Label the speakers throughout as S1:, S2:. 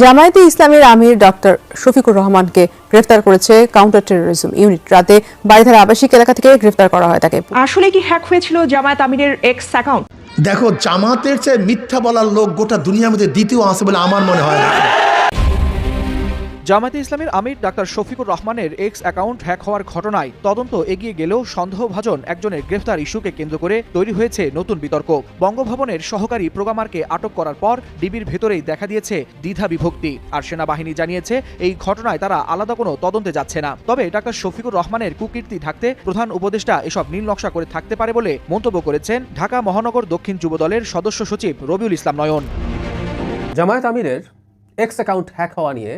S1: জামায়াতে ইসলামীর আমির ডক্টর শফিকুর রহমানকে গ্রেফতার করেছে কাউন্টার টেরোরিজম ইউনিট। রাতে বারিধারা আবাসিক এলাকা থেকে গ্রেফতার করা হয় তাকে।
S2: আসলে কি হ্যাক হয়েছিল জামায়াত আমিরের এক্স অ্যাকাউন্ট?
S3: দেখো, জামাতের চেয়ে মিথ্যা বলার লোক গোটা দুনিয়ার মধ্যে দ্বিতীয় আছে বলে আমার মনে হয় না।
S4: জামায়াতে ইসলামীর আমির ডাক্তার শফিকুর রহমানের এক্স অ্যাকাউন্ট হ্যাক হওয়ার ঘটনায় তদন্ত এগিয়ে গেলেও সন্দেহভাজন একজনের গ্রেফতার ইস্যুকে কেন্দ্র করে তৈরি হয়েছে নতুন বিতর্ক। বঙ্গভবনের সহকারী প্রোগ্রামারকে আটক করার পর ডিবির ভেতরেই দেখা দিয়েছে দ্বিধা বিভক্তি। আর সেনাবাহিনী জানিয়েছে এই ঘটনায় তারা আলাদা কোনো তদন্তে যাচ্ছে না। তবে ডাক্তার শফিকুর রহমানের কুকীর্তি ঢাকতে প্রধান উপদেষ্টা এসব নীল নকশা করে থাকতে পারে বলে মন্তব্য করেছেন ঢাকা মহানগর দক্ষিণ যুবদলের সদস্য সচিব রবিউল ইসলাম নয়ন।
S5: জামায়াত আমিরের এক্স অ্যাকাউন্ট হ্যাক হওয়া নিয়ে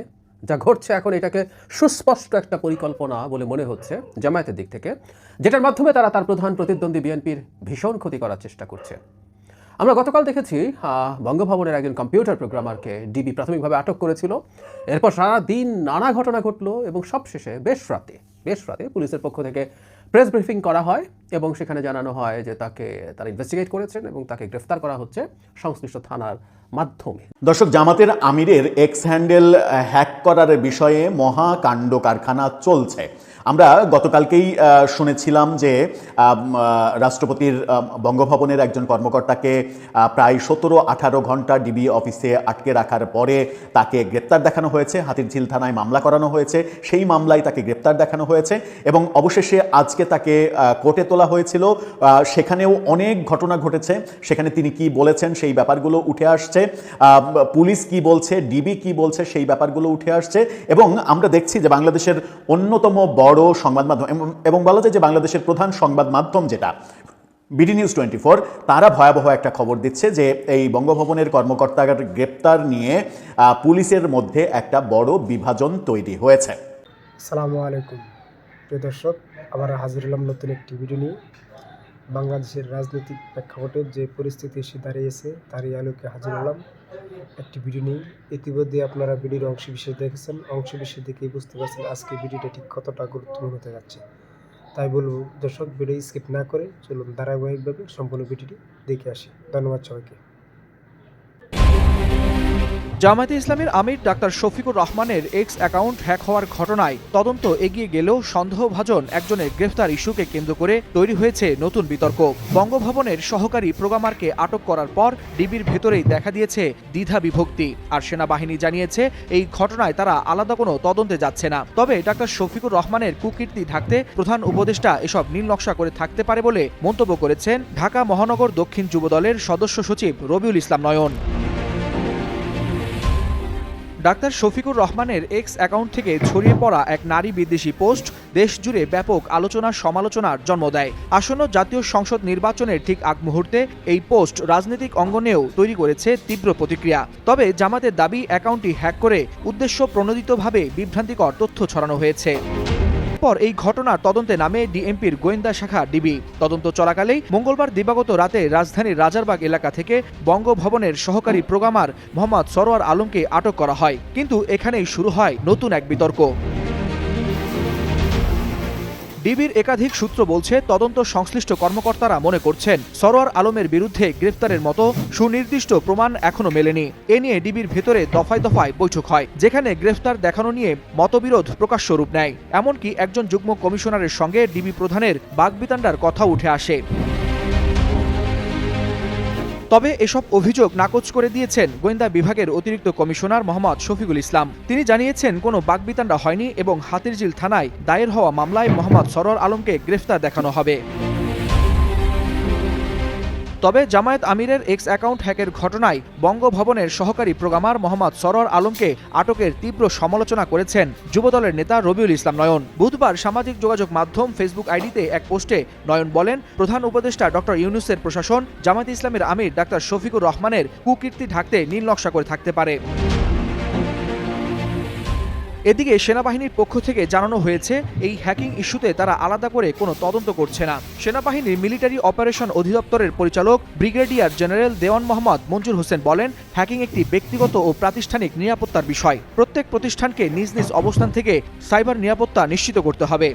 S5: যা ঘটছে এখন এটাকে সুস্পষ্ট একটা পরিকল্পনা বলে মনে হচ্ছে জামায়াতের দিক থেকে, যেটার মাধ্যমে তারা তার প্রধান প্রতিদ্বন্দ্বী বিএনপির ভীষণ ক্ষতি করার চেষ্টা করছে। আমরা গতকাল দেখেছি বঙ্গভবনের একজন কম্পিউটার প্রোগ্রামারকে ডিবি প্রাথমিকভাবে আটক করেছিল। এরপর সারা দিন নানা ঘটনা ঘটলো এবং সবশেষে বেশ রাতে পুলিশের পক্ষ থেকে প্রেস ব্রিফিং করা হয় এবং সেখানে জানানো হয় যে তারা ইনভেস্টিগেট করেছেন এবং তাকে গ্রেফতার করা হচ্ছে সংশ্লিষ্ট থানার মাধ্যমে।
S6: দর্শক, জামাতের আমিরের এক্স হ্যান্ডেল হ্যাক করার বিষয়ে মহাকাণ্ড কারখানা চলছে। আমরা গতকালকেই শুনেছিলাম যে রাষ্ট্রপতির বঙ্গভবনের একজন কর্মকর্তাকে প্রায় 17-18 ঘন্টা ডিবি অফিসে আটকে রাখার পরে তাকে গ্রেপ্তার দেখানো হয়েছে। হাতিরঝিল থানায় মামলা করানো হয়েছে, সেই মামলায় তাকে গ্রেপ্তার দেখানো হয়েছে এবং অবশেষে আজকে তাকে কোর্টে তোলা হয়েছিল। সেখানেও অনেক ঘটনা ঘটেছে, সেখানে তিনি কি বলেছেন সেই ব্যাপারগুলো উঠে আসছে, পুলিশ কি বলছে, ডিবি কি বলছে সেই ব্যাপারগুলো উঠে আসছে। এবং আমরা দেখছি যে বাংলাদেশের অন্যতম বড় সংবাদ মাধ্যম এবং বলা যায় যে বাংলাদেশের প্রধান সংবাদ মাধ্যম যেটা বিডি নিউজ 24, তারা ভয়াবহ একটা খবর দিচ্ছে যে এই বঙ্গভবনের কর্মকর্তার গ্রেপ্তার নিয়ে পুলিশের মধ্যে একটা বড় বিভাজন তৈরি হয়েছে।
S7: আসসালামু আলাইকুম প্রিয় দর্শক, আবার হাজির হলাম নতুন একটি ভিডিও নিয়ে। বাংলাদেশের রাজনৈতিক প্রেক্ষাপটে যে পরিস্থিতি এসে দাঁড়িয়েছে তারই আলোকে হাজির হলাম একটি ভিডিও নিয়ে। ইতিমধ্যে আপনারা ভিডিওর অংশবিশেষ দেখেছেন, অংশবিশেষ দেখেই বুঝতে পারছেন আজকে ভিডিওটা ঠিক কতটা গুরুত্বপূর্ণ হতে যাচ্ছে। তাই বলবো দর্শক, ভিডিও স্কিপ না করে চলুন ধারাবাহিকভাবে সম্পূর্ণ ভিডিওটি দেখে আসি। ধন্যবাদ সবাইকে।
S4: জামায়াতে ইসলামীর আমির ডাক্তার শফিকুর রহমানের এক্স অ্যাকাউন্ট হ্যাক হওয়ার ঘটনায় তদন্ত এগিয়ে গেলেও সন্দেহভাজন একজনের গ্রেফতার ইস্যুকে কেন্দ্র করে তৈরি হয়েছে নতুন বিতর্ক। বঙ্গভবনের সহকারী প্রোগ্রামারকে আটক করার পর ডিবির ভেতরেই দেখা দিয়েছে দ্বিধা বিভক্তি। আর সেনাবাহিনী জানিয়েছে এই ঘটনায় তারা আলাদা কোনো তদন্তে যাচ্ছে না। তবে ডাক্তার শফিকুর রহমানের কুকীর্তি ঢাকতে প্রধান উপদেষ্টা এসব নীল নকশা করে থাকতে পারে বলে মন্তব্য করেছেন ঢাকা মহানগর দক্ষিণ যুবদলের সদস্য সচিব রবিউল ইসলাম নয়ন। ডাক্তার শফিকুর রহমানের এক্স অ্যাকাউন্ট থেকে ছড়িয়ে পড়া এক নারী বিদ্বেষী পোস্ট দেশ জুড়ে ব্যাপক আলোচনা সমালোচনার জন্ম দেয়। আসন্ন জাতীয় সংসদ নির্বাচনের ঠিক আগ মুহূর্তে এই পোস্ট রাজনৈতিক অঙ্গনেও তৈরি করেছে তীব্র প্রতিক্রিয়া। তবে জামাতের দাবি অ্যাকাউন্টটি হ্যাক করে উদ্দেশ্য প্রণোদিতভাবে বিভ্রান্তিকর তথ্য ছড়ানো হয়েছে। পর এই ঘটনার তদন্তে নামে ডিএমপির গোয়েন্দা শাখা ডিবি। তদন্ত চলাকালেই মঙ্গলবার দিবাগত রাতে রাজধানীর রাজারবাগ এলাকা থেকে বঙ্গভবনের সহকারী প্রোগ্রামার মোহাম্মদ সরোয়ার আলমকে আটক করা হয়। কিন্তু এখানেই শুরু হয় নতুন এক বিতর্ক। ডিবির একাধিক সূত্র বলছে তদন্ত সংশ্লিষ্ট কর্মকর্তারা মনে করছেন সরোয়ার আলমের বিরুদ্ধে গ্রেফতারের মতো সুনির্দিষ্ট প্রমাণ এখনো মেলেনি। এ নিয়ে ডিবির ভেতরে দফায় দফায় বৈঠক হয়, যেখানে গ্রেফতার দেখানো নিয়ে মতবিরোধ প্রকাশ্য রূপ নেয়। এমনকি একজন যুগ্ম কমিশনারের সঙ্গে ডিবি প্রধানের বাগবিতণ্ডার কথা উঠে আসে। তবে এসব অভিযোগ নাকচ করে দিয়েছেন গোয়েন্দা বিভাগের অতিরিক্ত কমিশনার মোহাম্মদ শফিকুল ইসলাম। তিনি জানিয়েছেন কোনো বাগবিতণ্ডা হয়নি এবং হাতিরঝিল থানায় দায়ের হওয়া মামলায় মোহাম্মদ সরোয়ার আলমকে গ্রেফতার দেখানো হবে। তবে জামায়াত আমিরের এক্স অ্যাকাউন্ট হ্যাকের ঘটনায় বঙ্গভবনের সহকারী প্রোগ্রামার মোহাম্মদ সরোয়ার আলমকে আটকের তীব্র সমালোচনা করেছেন যুবদলের নেতা রবিউল ইসলাম নয়ন। বুধবার সামাজিক যোগাযোগ মাধ্যম ফেসবুক আইডিতে এক পোস্টে নয়ন বলেন, প্রধান উপদেষ্টা ডক্টর ইউনূসের প্রশাসন জামায়াত ইসলামের আমির ডাক্তার শফিকুর রহমানের কুকীর্তি ঢাকতে নীল নকশা করে থাকতে পারে। এদিকে সেনাবাহিনীর পক্ষ থেকে জানানো হয়েছে এই হ্যাকিং ইস্যুতে তারা আলাদা করে কোনো তদন্ত করছে না। সেনাবাহিনীর মিলিটারি অপারেশন অধিদপ্তরের পরিচালক ব্রিগেডিয়ার জেনারেল দেওয়ান মোহাম্মদ মঞ্জুর হোসেন বলেন, হ্যাকিং একটি ব্যক্তিগত ও প্রাতিষ্ঠানিক নিরাপত্তার বিষয়। প্রত্যেক প্রতিষ্ঠানকে নিজ নিজ অবস্থান থেকে সাইবার নিরাপত্তা নিশ্চিত করতে হবে।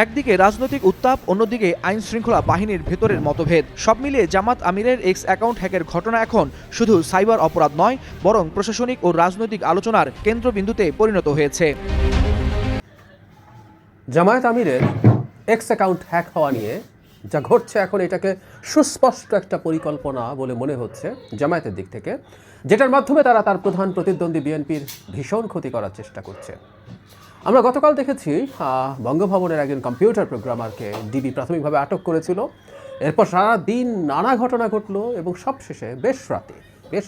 S4: একদিকে রাজনৈতিক উত্তাপ, অন্যদিকে আইন শৃঙ্খলা বাহিনীর ভেতরের মতভেদ, সব মিলিয়ে জামাত আমিরের এক্স অ্যাকাউন্ট হ্যাকের ঘটনা এখন শুধু সাইবার অপরাধ নয়, বরং প্রশাসনিক ও রাজনৈতিক আলোচনার কেন্দ্রবিন্দুতে পরিণত হয়েছে।
S5: জামায়াত আমিরের এক্স অ্যাকাউন্ট হ্যাক হওয়া নিয়ে যা ঘটছে এখন এটাকে সুস্পষ্ট একটা পরিকল্পনা বলে মনে হচ্ছে জামায়াতের দিক থেকে, যেটার মাধ্যমে তারা তার প্রধান প্রতিদ্বন্দ্বী বিএনপির ভীষণ ক্ষতি করার চেষ্টা করছে। আমরা গতকাল দেখেছি বঙ্গভবনের একজন কম্পিউটার প্রোগ্রামারকে ডিবি প্রাথমিকভাবে আটক করেছিল। এরপর সারা দিন নানা ঘটনা ঘটলো এবং সবশেষে বেশ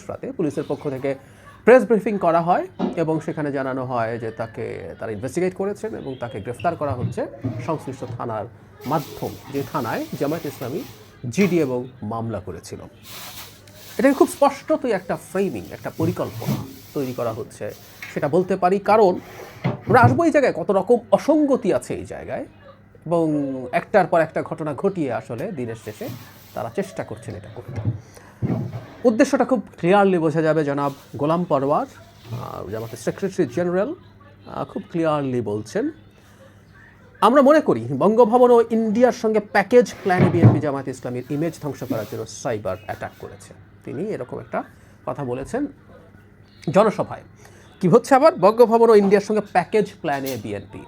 S5: রাতে পুলিশের পক্ষ থেকে প্রেস ব্রিফিং করা হয় এবং সেখানে জানানো হয় যে তারা ইনভেস্টিগেট করেছেন এবং তাকে গ্রেফতার করা হচ্ছে সংশ্লিষ্ট থানার মাধ্যম, যে থানায় জামায়াত ইসলামী জিডি এবং মামলা করেছিল। এটাকে খুব স্পষ্টতই একটা ফ্রেমিং, একটা পরিকল্পনা তৈরি করা হচ্ছে সেটা বলতে পারি, কারণ আমরা আসবো এই জায়গায় কত রকম অসঙ্গতি আছে এই জায়গায়, এবং একটার পর একটা ঘটনা ঘটিয়ে আসলে দিনের শেষে তারা চেষ্টা করছেন এটা করতে। উদ্দেশ্যটা খুব ক্লিয়ারলি বোঝা যাবে। জনাব গোলাম পরওয়ার, জামাতের সেক্রেটারি জেনারেল, খুব ক্লিয়ারলি বলছেন, আমরা মনে করি বঙ্গভবন ও ইন্ডিয়ার সঙ্গে প্যাকেজ প্ল্যানে বিএনপি জামায়াত ইসলামীর ইমেজ ধ্বংস করার জন্য সাইবার অ্যাটাক করেছে। তিনি এরকম একটা কথা বলেছেন জনসভায়। কি হচ্ছে আবার বঙ্গভবন ও ইন্ডিয়ার সঙ্গে প্যাকেজ প্ল্যানে বিএনপি?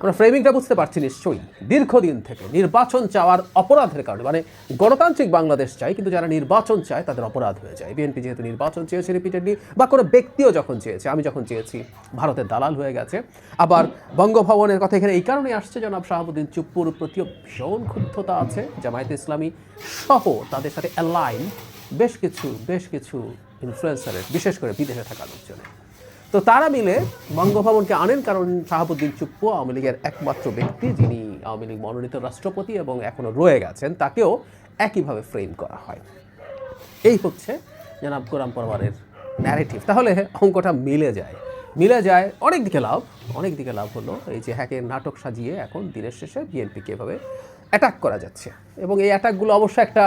S5: আমরা ফ্রেমিংটা বুঝতে পারছি নিশ্চয়ই। দীর্ঘদিন থেকে নির্বাচন চাওয়ার অপরাধের কারণে, মানে গণতান্ত্রিক বাংলাদেশ চাই কিন্তু যারা নির্বাচন চায় তাদের অপরাধ হয়ে যায়। বিএনপি যেহেতু নির্বাচন চেয়েছে রিপিটেডলি, বা কোনো ব্যক্তিও যখন চেয়েছে, আমি যখন চেয়েছি, ভারতের দালাল হয়ে গেছে। আবার বঙ্গভবনের কথা এখানে এই কারণে আসছে, জনাব শাহাবুদ্দিন চুপ্পুর প্রতিও ভীষণ ক্ষুব্ধতা আছে। জামায়াত ইসলামী সহ তাদের সাথে অ্যালাইন বেশ কিছু ইনফ্লুয়েন্সারের, বিশেষ করে বিদেশে থাকা লোকজনের। তো তারা মিলে বঙ্গভবনকে আনেন, কারণ শাহাবুদ্দিন চুপ্পু আওয়ামী লীগের একমাত্র ব্যক্তি যিনি আওয়ামী লীগ মনোনীত রাষ্ট্রপতি এবং এখনও রয়ে গেছেন, তাকেও একইভাবে ফ্রেম করা হয়। এই হচ্ছে জনাব গোলাম পরওয়ারের ন্যারেটিভ। তাহলে অঙ্কটা মিলে যায়। অনেক দিকে লাভ হলো এই যে হ্যাকের নাটক সাজিয়ে এখন দিনের শেষে বিএনপিকে এভাবে অ্যাটাক করা যাচ্ছে, এবং এই অ্যাটাকগুলো অবশ্য একটা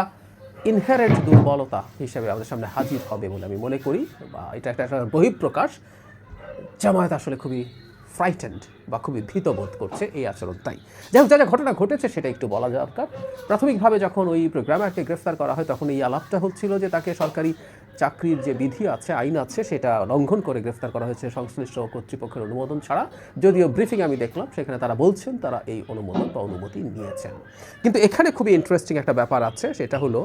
S5: ইনহেরেন্ট দুর্বলতা হিসেবে আমাদের সামনে হাজির হবে বলে আমি মনে করি, বা এটা একটা বহিঃপ্রকাশ। জামায়াত আসলে খুবই ফ্রাইটেন্ড বা খুবই ভীত বোধ করছে এই আচরণ। তাই যাই হোক, যা ঘটনা ঘটেছে সেটা একটু বলা দরকার। প্রাথমিকভাবে যখন ওই প্রোগ্রামারকে গ্রেফতার করা হয় তখন এই আলাপটা হচ্ছিল যে তাকে সরকারি চাকরির যে বিধি আছে, আইন আছে, সেটা লঙ্ঘন করে গ্রেফতার করা হয়েছে সংশ্লিষ্ট কর্তৃপক্ষের অনুমোদন ছাড়া। যদিও ব্রিফিং আমি দেখলাম সেখানে তারা বলছেন তারা এই অনুমোদন বা অনুমতি নিয়েছেন। কিন্তু এখানে খুবই ইন্টারেস্টিং একটা ব্যাপার আছে, সেটা হলো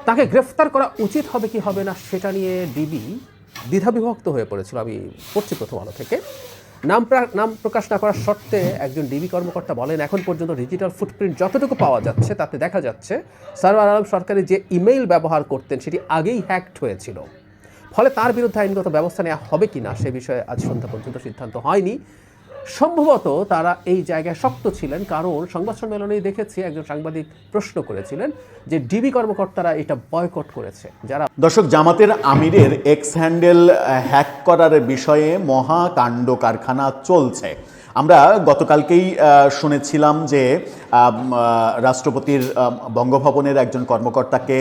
S5: তাকে গ্রেফতার করা উচিত হবে কি হবে না সেটা নিয়ে ডিবি দ্বিধাবিভক্ত হয়ে পড়েছিল। আমি পড়ছি প্রথম আলো থেকে। নাম প্রকাশ না করার শর্তে একজন ডিবি কর্মকর্তা বলেন, এখন পর্যন্ত ডিজিটাল ফুটপ্রিন্ট যতটুকু পাওয়া যাচ্ছে তাতে দেখা যাচ্ছে সারওয়ার আলম সরকারি যে ইমেইল ব্যবহার করতেন সেটি আগেই হ্যাকড হয়েছিল। ফলে তার বিরুদ্ধে আইনগত ব্যবস্থা নেওয়া হবে কিনা সে বিষয়ে আজ সন্ধ্যা পর্যন্ত সিদ্ধান্ত হয়নি। সম্ভবত তারা এই জায়গায় শক্ত ছিলেন, কারণ সংবাদ সম্মেলনেই দেখেছি একজন সাংবাদিক প্রশ্ন করেছিলেন যে ডিবি কর্মকর্তারা এটা বয়কট করেছে। যারা
S6: দর্শক, জামাতের আমিরের এক্স হ্যান্ডেল হ্যাক করার বিষয়ে মহা কাণ্ড কারখানা চলছে। আমরা গতকালকেই শুনেছিলাম যে রাষ্ট্রপতির বঙ্গভবনের একজন কর্মকর্তাকে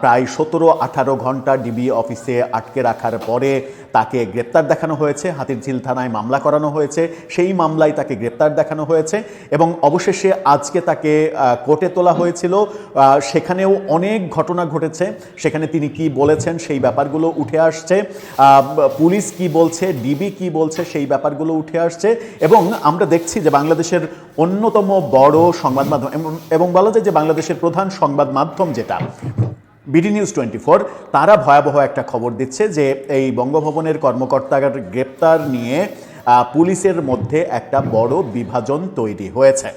S6: প্রায় 17-18 ঘন্টা ডিবি অফিসে আটকে রাখার পরে তাকে গ্রেপ্তার দেখানো হয়েছে। হাতিরঝিল থানায় মামলা করানো হয়েছে, সেই মামলায় তাকে গ্রেপ্তার দেখানো হয়েছে এবং অবশেষে আজকে তাকে কোর্টে তোলা হয়েছিল। সেখানেও অনেক ঘটনা ঘটেছে, সেখানে তিনি কি বলেছেন সেই ব্যাপারগুলো উঠে আসছে, পুলিশ কি বলছে, ডিবি কি বলছে সেই ব্যাপারগুলো উঠে আসছে। এবং আমরা দেখছি যে বাংলাদেশের অন্যতম বড় সংবাদ মাধ্যম এবং বলা যায় যে বাংলাদেশের প্রধান সংবাদ মাধ্যম যেটা বিডি নিউজ 24, তারা ভয়াবহ একটা খবর দিচ্ছে যে এই বঙ্গভবনের কর্মকর্তার গ্রেপ্তার নিয়ে পুলিশের মধ্যে একটা বড় বিভাজন তৈরি হয়েছে।